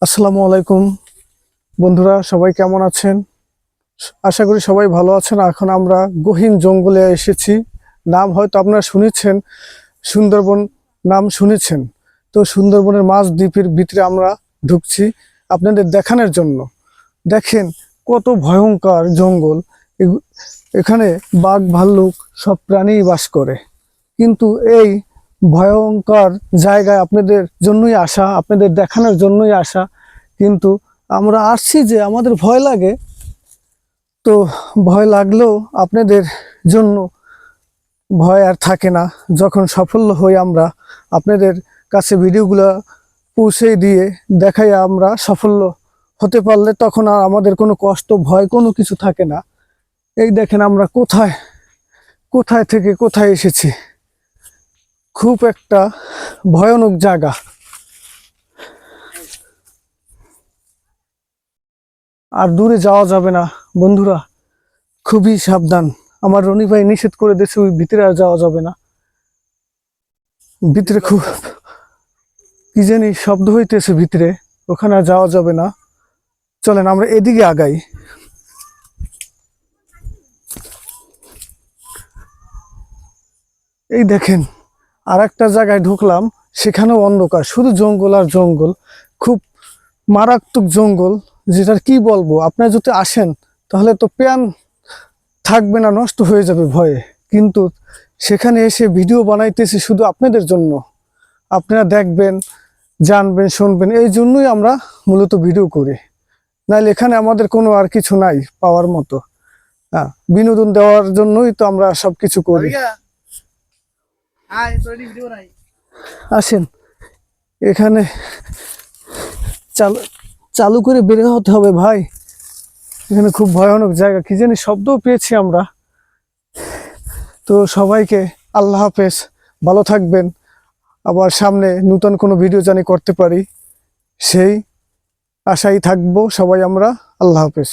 আসসালামু আলাইকুম বন্ধুরা, সবাই কেমন আছেন? আশা করি সবাই ভালো আছেন। এখন আমরা গহীন জঙ্গলে এসেছি। নাম হয়তো আপনারা শুনেছেন, সুন্দরবন নাম শুনেছেন। তো সুন্দরবনের মাঝ দ্বীপের ভিতরে আমরা ঢুকছি আপনাদের দেখানোর জন্য। দেখেন কত ভয়ঙ্কর জঙ্গল। এখানে বাঘ ভাল্লুক সব প্রাণীই বাস করে, কিন্তু এই ভয়ঙ্কর জায়গায় আপনাদের জন্যই আসা, আপনাদের দেখানোর জন্যই আসা। কিন্তু আমরা আসছি যে আমাদের ভয় লাগে, তো ভয় লাগলেও আপনাদের জন্য ভয় আর থাকে না। যখন সাফল্য হই আমরা আপনাদের কাছে ভিডিওগুলো পৌঁছে দিয়ে দেখাই, আমরা সাফল্য হতে পারলে তখন আর আমাদের কোনো কষ্ট ভয় কোনো কিছু থাকে না। এই দেখেন আমরা কোথায় কোথায় থেকে কোথায় এসেছি। খুব একটা ভয়ানক জায়গা। আর দূরে যাওয়া যাবে না বন্ধুরা, খুবই সাবধান। আমার রনি ভাই নিষেধ করে দিয়েছে, ওই ভিতরে আর যাওয়া যাবে না। ভিতরে খুব কি জানি শব্দ হইতেছে ভিতরে, ওখানে আর যাওয়া যাবে না। চলেন আমরা এদিকে আগাই। এই দেখেন আর একটা জায়গায় ঢুকলাম, সেখানেও অন্ধকার, শুধু জঙ্গল আর জঙ্গল। খুব মারাত্মক জঙ্গল, যেটার কি বলবো। আপনারা যদি আসেন তাহলে তো প্রাণ থাকবে না, নষ্ট হয়ে যাবে ভয়ে। কিন্তু সেখানে এসে ভিডিও বানাইতেছি শুধু আপনাদের জন্য, আপনারা দেখবেন, জানবেন, শুনবেন। এই জন্যই আমরা মূলত ভিডিও করি, নাইলে এখানে আমাদের কোনো আর কিছু নাই পাওয়ার মতো। হ্যাঁ, বিনোদন দেওয়ার জন্যই তো আমরা সবকিছু করি। আসেন, এখানে চালু করে বের হতে হবে ভাই। এখানে খুব ভয়ানক জায়গা, কি জানি শব্দও পেয়েছি আমরা। তো সবাইকে আল্লাহ হাফেজ, ভালো থাকবেন। আবার সামনে নতুন কোনো ভিডিও জানি করতে পারি, সেই আশাই থাকবো সবাই আমরা। আল্লাহ হাফেজ।